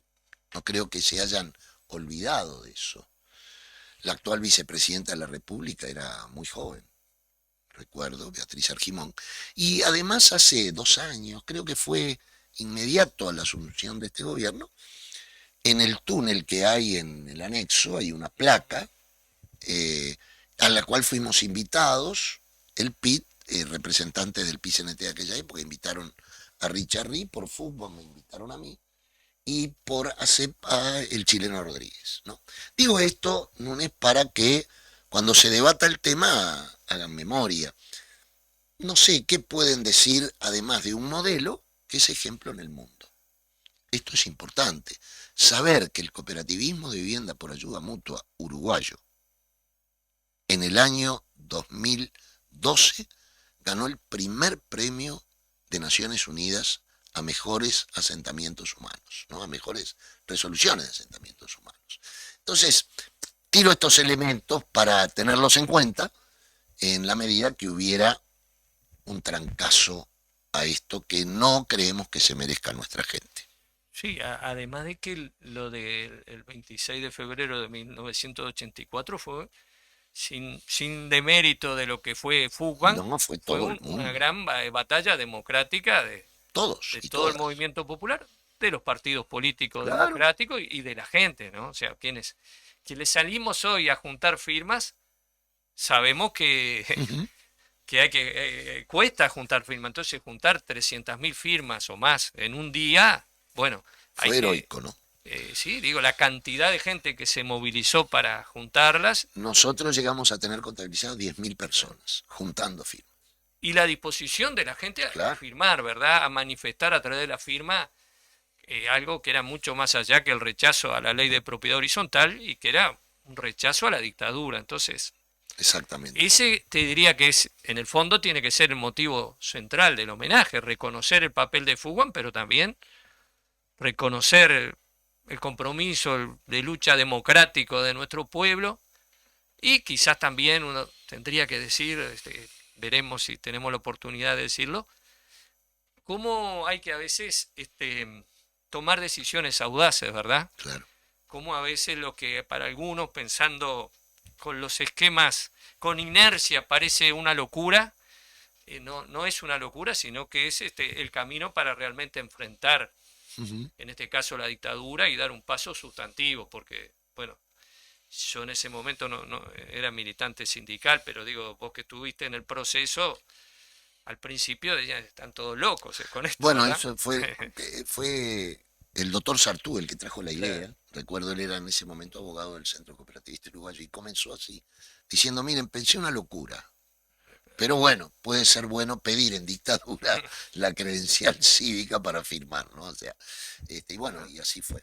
No creo que se hayan olvidado de eso. La actual vicepresidenta de la República era muy joven, recuerdo, Beatriz Argimón. Y además hace 2 años, creo que fue inmediato a la asunción de este gobierno, en el túnel que hay en el anexo hay una placa a la cual fuimos invitados, el PIT, representantes del PIT-CNT de aquella época, invitaron a Richard Rí, por fútbol me invitaron a mí, y por ACEP a el chileno Rodríguez, ¿no? Digo esto no es para que cuando se debata el tema hagan memoria. No sé qué pueden decir además de un modelo que es ejemplo en el mundo. Esto es importante. Saber que el cooperativismo de vivienda por ayuda mutua uruguayo en el año 2012 ganó el primer premio de Naciones Unidas a mejores asentamientos humanos, ¿no? A mejores resoluciones de asentamientos humanos. Entonces, tiro estos elementos para tenerlos en cuenta en la medida que hubiera un trancazo a esto que no creemos que se merezca nuestra gente. Sí, además de que lo del 26 de febrero de 1984 fue sin demérito de lo que fue Fugban, No, fue fue todo el una mundo. gran batalla democrática Todos de y todo el todas. movimiento popular, de los partidos políticos Claro. democráticos y de la gente, ¿no? O sea, quienes salimos hoy a juntar firmas, sabemos que, Uh-huh. que cuesta juntar firmas. Entonces, juntar 300.000 firmas o más en un día, bueno, hay Fue que, heroico, ¿no? sí, digo, la cantidad de gente que se movilizó para juntarlas Nosotros llegamos a tener contabilizados 10.000 personas juntando firmas. y la disposición de la gente a Claro. firmar, ¿verdad? A manifestar a través de la firma algo que era mucho más allá que el rechazo a la ley de propiedad horizontal y que era un rechazo a la dictadura. Entonces, Exactamente. ese te diría que es, en el fondo, tiene que ser el motivo central del homenaje, reconocer el papel de Fugban, pero también reconocer el compromiso de lucha democrático de nuestro pueblo y quizás también uno tendría que decir, veremos si tenemos la oportunidad de decirlo, cómo hay que a veces tomar decisiones audaces, ¿verdad? Claro. Cómo a veces lo que para algunos, pensando con los esquemas, con inercia, parece una locura, no es una locura, sino que es el camino para realmente enfrentar, Uh-huh. en este caso, la dictadura y dar un paso sustantivo, porque, bueno, yo en ese momento no era militante sindical, pero digo, vos que estuviste en el proceso, al principio decían, están todos locos con esto, Bueno, ¿verdad? eso fue el doctor Sartú el que trajo la idea. Claro. Recuerdo, él era en ese momento abogado del Centro Cooperativista Uruguayo y comenzó así, diciendo, miren, pensé una locura. Pero bueno, puede ser bueno pedir en dictadura la credencial cívica para firmar, ¿no? O sea, y bueno, y así fue.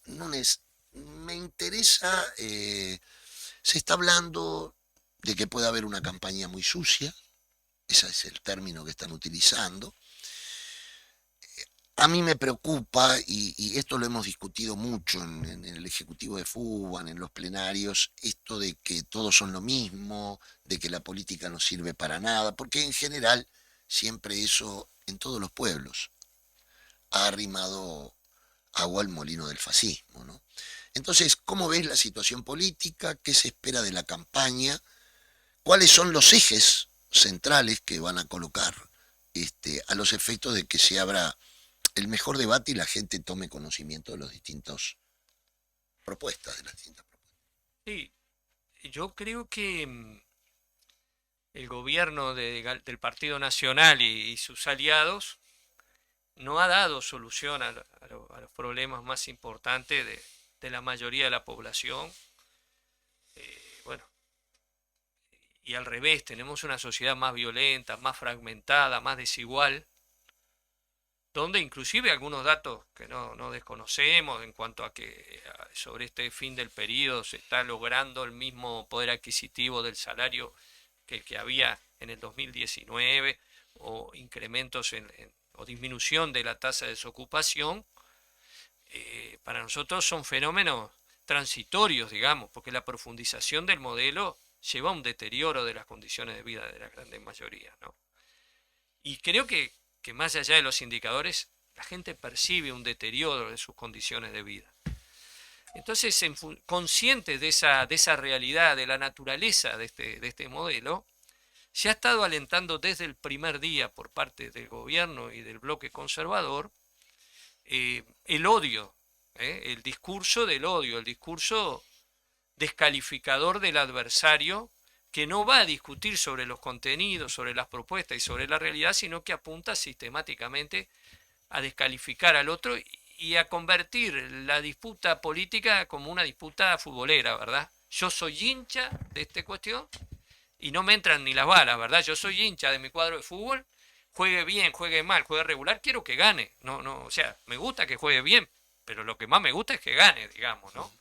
Núñez, me interesa, se está hablando de que puede haber una campaña muy sucia, ese es el término que están utilizando. A mí me preocupa, y esto lo hemos discutido mucho en el Ejecutivo de Fugban, en los plenarios, esto de que todos son lo mismo, de que la política no sirve para nada, porque en general siempre eso, en todos los pueblos, ha arrimado agua al molino del fascismo, ¿no? Entonces, ¿cómo ves la situación política? ¿Qué se espera de la campaña? ¿Cuáles son los ejes centrales que van a colocar a los efectos de que se abra el mejor debate y la gente tome conocimiento de las distintas propuestas? Sí, yo creo que el gobierno del Partido Nacional y sus aliados no ha dado solución a los problemas más importantes de la mayoría de la población. y al revés, tenemos una sociedad más violenta, más fragmentada, más desigual, donde inclusive algunos datos que no desconocemos en cuanto a que sobre este fin del periodo se está logrando el mismo poder adquisitivo del salario que el que había en el 2019, o incrementos o disminución de la tasa de desocupación, para nosotros son fenómenos transitorios, digamos, porque la profundización del modelo lleva a un deterioro de las condiciones de vida de la gran mayoría, ¿no? Y creo que más allá de los indicadores, la gente percibe un deterioro de sus condiciones de vida. Entonces, conscientes de esa realidad, de la naturaleza de este modelo, se ha estado alentando desde el primer día por parte del gobierno y del bloque conservador el odio, el discurso del odio, el discurso descalificador del adversario, que no va a discutir sobre los contenidos, sobre las propuestas y sobre la realidad, sino que apunta sistemáticamente a descalificar al otro y a convertir la disputa política como una disputa futbolera, ¿verdad? Yo soy hincha de esta cuestión y no me entran ni las balas, ¿verdad? Yo soy hincha de mi cuadro de fútbol, juegue bien, juegue mal, juegue regular, quiero que gane. O sea, me gusta que juegue bien, pero lo que más me gusta es que gane, digamos, ¿no?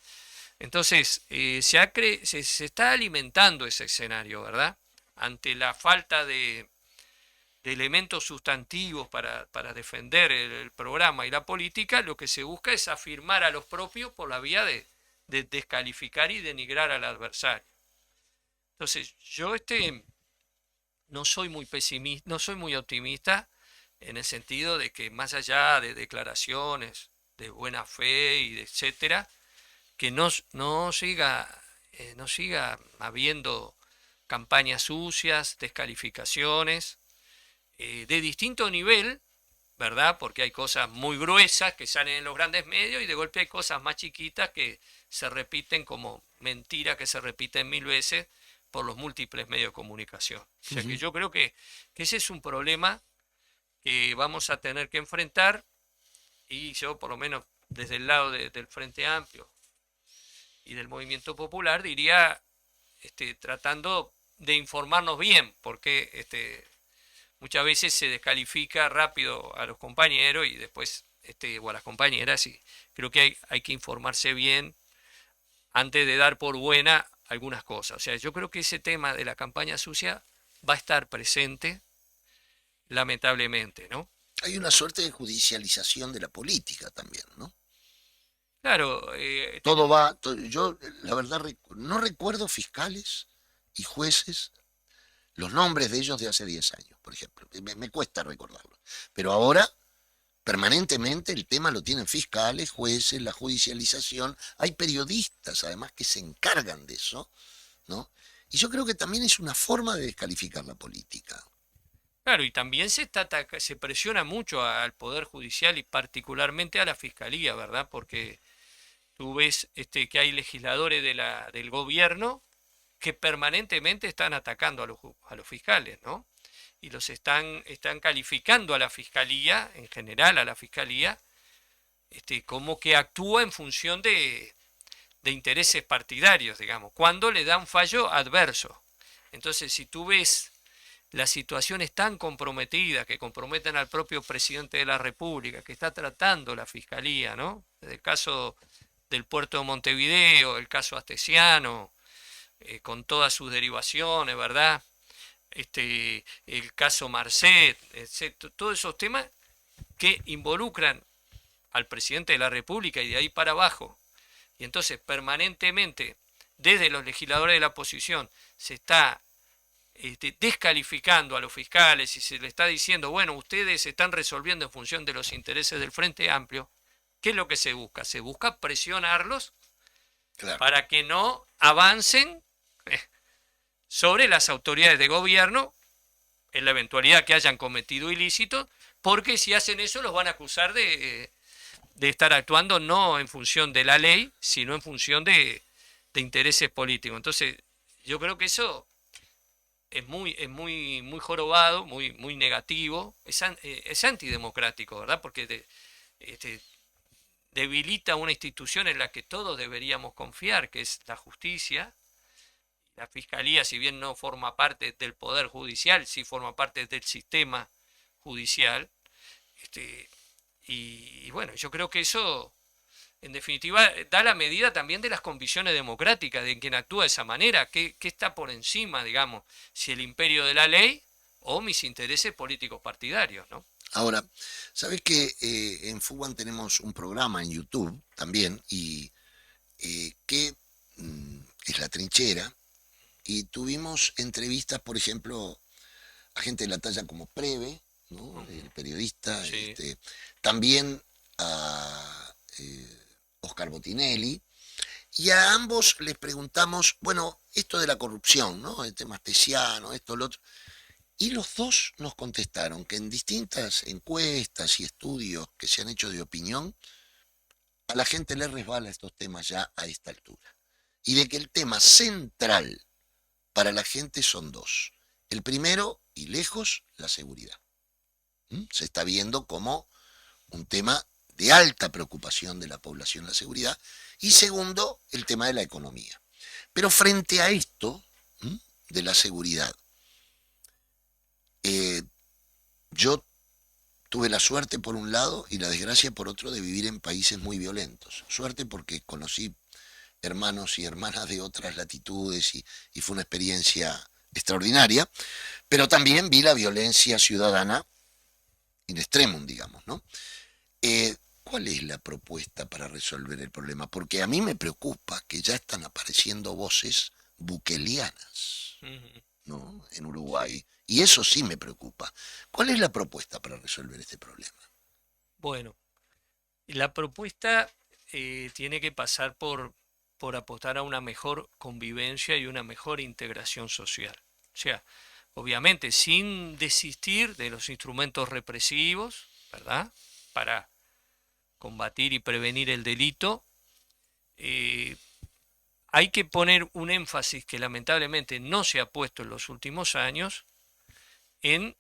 Entonces, se está alimentando ese escenario, ¿verdad? Ante la falta de elementos sustantivos para defender el programa y la política, lo que se busca es afirmar a los propios por la vía de descalificar y denigrar al adversario. Entonces, yo no soy muy pesimista, no soy muy optimista en el sentido de que más allá de declaraciones de buena fe y de etcétera, que no siga habiendo campañas sucias, descalificaciones, de distinto nivel, ¿verdad? Porque hay cosas muy gruesas que salen en los grandes medios y de golpe hay cosas más chiquitas que se repiten como mentiras que se repiten 1000 veces por los múltiples medios de comunicación. O sea que yo creo que ese es un problema que vamos a tener que enfrentar, y yo por lo menos desde el lado del Frente Amplio y del Movimiento Popular diría, tratando de informarnos bien, porque muchas veces se descalifica rápido a los compañeros y después o a las compañeras, y creo que hay que informarse bien antes de dar por buena algunas cosas. O sea, yo creo que ese tema de la campaña sucia va a estar presente, lamentablemente, ¿no? Hay una suerte de judicialización de la política también, ¿no? Claro. Todo va, yo la verdad no recuerdo fiscales y jueces, los nombres de ellos de hace 10 años, por ejemplo. Me cuesta recordarlo. Pero ahora, permanentemente, el tema lo tienen fiscales, jueces, la judicialización. Hay periodistas, además, que se encargan de eso, ¿no? Y yo creo que también es una forma de descalificar la política. Claro, y también se presiona mucho al Poder Judicial y particularmente a la Fiscalía, ¿verdad? Porque tú ves que hay legisladores del gobierno que permanentemente están atacando a los fiscales, ¿no? Y los están calificando a la Fiscalía, en general a la Fiscalía, como que actúa en función de intereses partidarios, digamos, cuando le da un fallo adverso. Entonces, si tú ves las situaciones tan comprometidas que comprometen al propio presidente de la República, que está tratando la Fiscalía, ¿no? Desde el caso del puerto de Montevideo, el caso Astesiano, con todas sus derivaciones, ¿verdad? El caso Marcet, etc. Todos esos temas que involucran al presidente de la República y de ahí para abajo. Y entonces permanentemente, desde los legisladores de la oposición, se está descalificando a los fiscales y se le está diciendo, bueno, ustedes están resolviendo en función de los intereses del Frente Amplio. ¿Qué es lo que se busca? Se busca presionarlos, claro, para que no avancen sobre las autoridades de gobierno en la eventualidad que hayan cometido ilícitos, porque si hacen eso los van a acusar de estar actuando no en función de la ley, sino en función de intereses políticos. Entonces, yo creo que eso es muy jorobado, muy negativo, es antidemocrático, ¿verdad? Porque debilita una institución en la que todos deberíamos confiar, que es la justicia La Fiscalía, si bien no forma parte del Poder Judicial, sí forma parte del sistema judicial. Y bueno, yo creo que eso, en definitiva, da la medida también de las convicciones democráticas, de quien actúa de esa manera, qué está por encima, digamos, si el imperio de la ley o mis intereses políticos partidarios, ¿no? Ahora, ¿sabes que en Fuban tenemos un programa en YouTube también y que es La Trinchera? Y tuvimos entrevistas, por ejemplo, a gente de la talla como Preve, ¿no? El periodista, Sí. también a Oscar Botinelli, y a ambos les preguntamos, bueno, esto de la corrupción, ¿no? El tema Astesiano, esto, lo otro. Y los dos nos contestaron que en distintas encuestas y estudios que se han hecho de opinión, a la gente le resbala estos temas ya a esta altura. Y de que el tema central para la gente son dos. El primero, y lejos, la seguridad. Se está viendo como un tema de alta preocupación de la población, la seguridad. Y segundo, el tema de la economía. Pero frente a esto, de la seguridad, yo tuve la suerte por un lado y la desgracia por otro de vivir en países muy violentos. Suerte porque conocí hermanos y hermanas de otras latitudes y fue una experiencia extraordinaria, pero también vi la violencia ciudadana in extremum, digamos, ¿no? ¿Cuál es la propuesta para resolver el problema? Porque a mí me preocupa que ya están apareciendo voces bukelianas, ¿no? En Uruguay. Y eso sí me preocupa. ¿Cuál es la propuesta para resolver este problema? Bueno, la propuesta tiene que pasar por apostar a una mejor convivencia y una mejor integración social. O sea, obviamente sin desistir de los instrumentos represivos, ¿verdad? Para combatir y prevenir el delito, hay que poner un énfasis que lamentablemente no se ha puesto en los últimos años en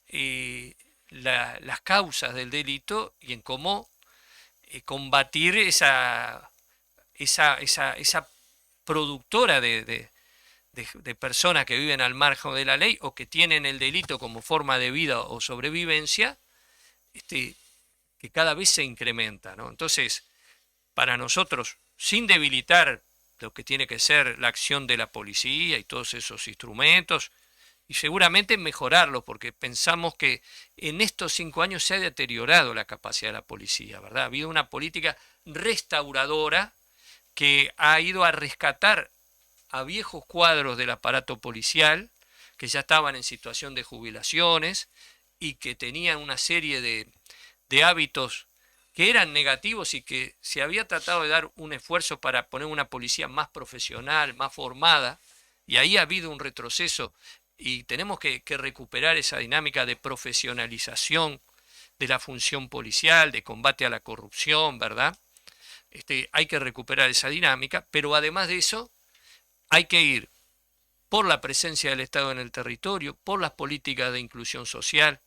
las causas del delito y en cómo combatir esa productora de personas que viven al margen de la ley o que tienen el delito como forma de vida o sobrevivencia, que cada vez se incrementa, ¿no? Entonces, para nosotros, sin debilitar lo que tiene que ser la acción de la policía y todos esos instrumentos, y seguramente mejorarlos, porque pensamos que en estos 5 años se ha deteriorado la capacidad de la policía, ¿verdad? Ha habido una política restauradora que ha ido a rescatar a viejos cuadros del aparato policial, que ya estaban en situación de jubilaciones y que tenían una serie de hábitos que eran negativos y que se había tratado de dar un esfuerzo para poner una policía más profesional, más formada, y ahí ha habido un retroceso y tenemos que recuperar esa dinámica de profesionalización de la función policial, de combate a la corrupción, ¿verdad? Hay que recuperar esa dinámica, pero además de eso hay que ir por la presencia del Estado en el territorio, por las políticas de inclusión social,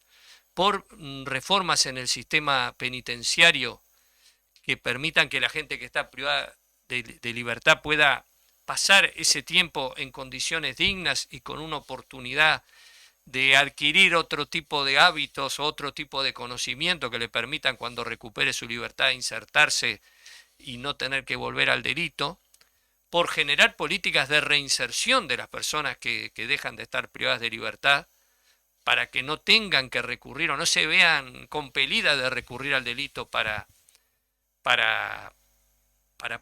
por reformas en el sistema penitenciario que permitan que la gente que está privada de libertad pueda pasar ese tiempo en condiciones dignas y con una oportunidad de adquirir otro tipo de hábitos, otro tipo de conocimiento que le permitan cuando recupere su libertad insertarse y no tener que volver al delito, por generar políticas de reinserción de las personas que dejan de estar privadas de libertad, para que no tengan que recurrir o no se vean compelidas de recurrir al delito para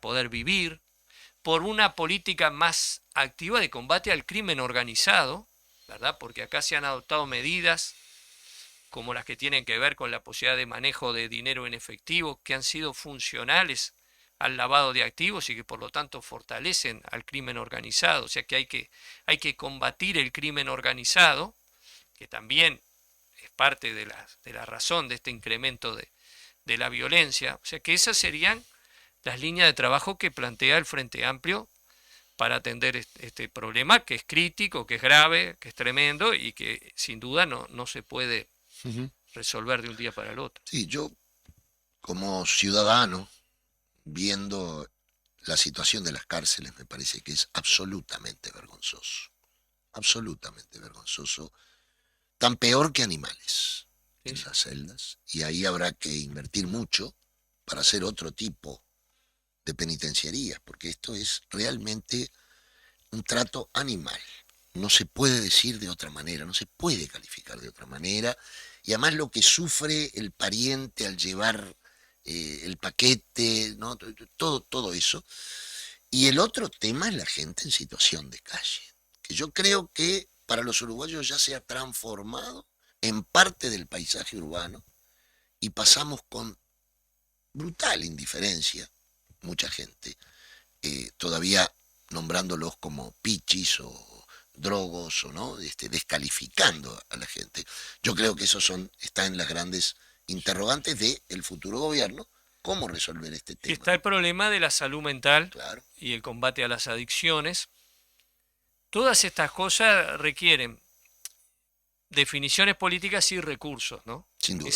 poder vivir, por una política más activa de combate al crimen organizado, ¿verdad? Porque acá se han adoptado medidas como las que tienen que ver con la posibilidad de manejo de dinero en efectivo, que han sido funcionales al lavado de activos y que por lo tanto fortalecen al crimen organizado. O sea que hay que combatir el crimen organizado, que también es parte de la razón de este incremento de la violencia. O sea que esas serían las líneas de trabajo que plantea el Frente Amplio para atender este problema, que es crítico, que es grave, que es tremendo y que sin duda no se puede resolver de un día para el otro. Sí, yo como ciudadano, viendo la situación de las cárceles, me parece que es absolutamente vergonzoso. absolutamente vergonzoso, tan peor que animales Sí, en sí. las celdas, y ahí habrá que invertir mucho para hacer otro tipo de penitenciarías, porque esto es realmente un trato animal. No se puede decir de otra manera, no se puede calificar de otra manera, y además lo que sufre el pariente al llevar el paquete, ¿no? Todo eso. Y el otro tema es la gente en situación de calle, que yo creo que para los uruguayos ya se ha transformado en parte del paisaje urbano y pasamos con brutal indiferencia, mucha gente, todavía nombrándolos como pichis o drogos o no, descalificando a la gente. Yo creo que está en las grandes interrogantes del futuro gobierno, cómo resolver este Y tema. está el problema de la salud mental Claro, y el combate a las adicciones. Todas estas cosas requieren definiciones políticas y recursos, ¿no? sin duda.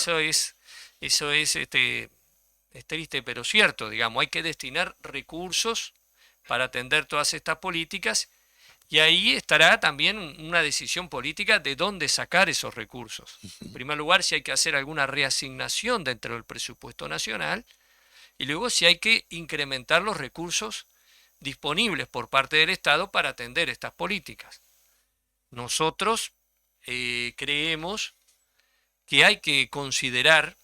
Es triste pero cierto, digamos, hay que destinar recursos para atender todas estas políticas y ahí estará también una decisión política de dónde sacar esos recursos. En primer lugar, si hay que hacer alguna reasignación dentro del presupuesto nacional y luego si hay que incrementar los recursos disponibles por parte del Estado para atender estas políticas. Nosotros creemos que hay que considerar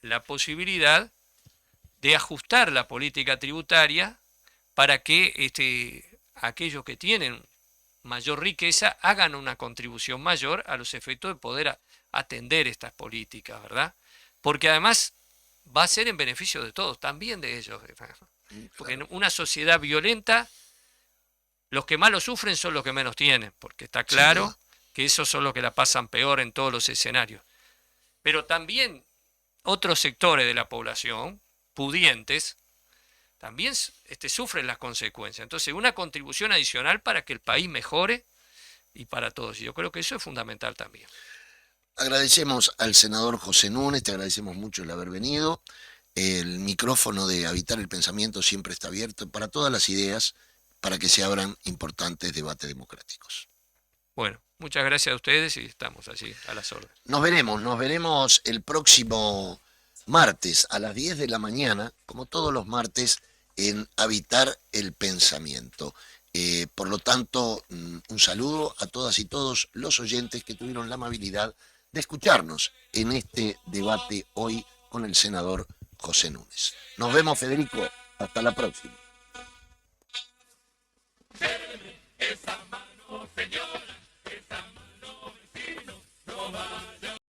la posibilidad de ajustar la política tributaria para que aquellos que tienen mayor riqueza hagan una contribución mayor a los efectos de poder atender estas políticas, ¿verdad? Porque además va a ser en beneficio de todos, también de ellos. Porque en una sociedad violenta, los que más lo sufren son los que menos tienen, porque está claro que esos son los que la pasan peor en todos los escenarios. Pero también otros sectores de la población, pudientes, también sufren las consecuencias. Entonces, una contribución adicional para que el país mejore y para todos. Y yo creo que eso es fundamental también. Agradecemos al senador José Núñez, te agradecemos mucho el haber venido. El micrófono de Habitar el Pensamiento siempre está abierto para todas las ideas, para que se abran importantes debates democráticos. Bueno, muchas gracias a ustedes y estamos allí a las órdenes. Nos veremos el próximo martes a las 10 de la mañana, como todos los martes, en Habitar el Pensamiento. Por lo tanto, un saludo a todas y todos los oyentes que tuvieron la amabilidad de escucharnos en este debate hoy con el senador José Núñez. Nos vemos, Federico. Hasta la próxima.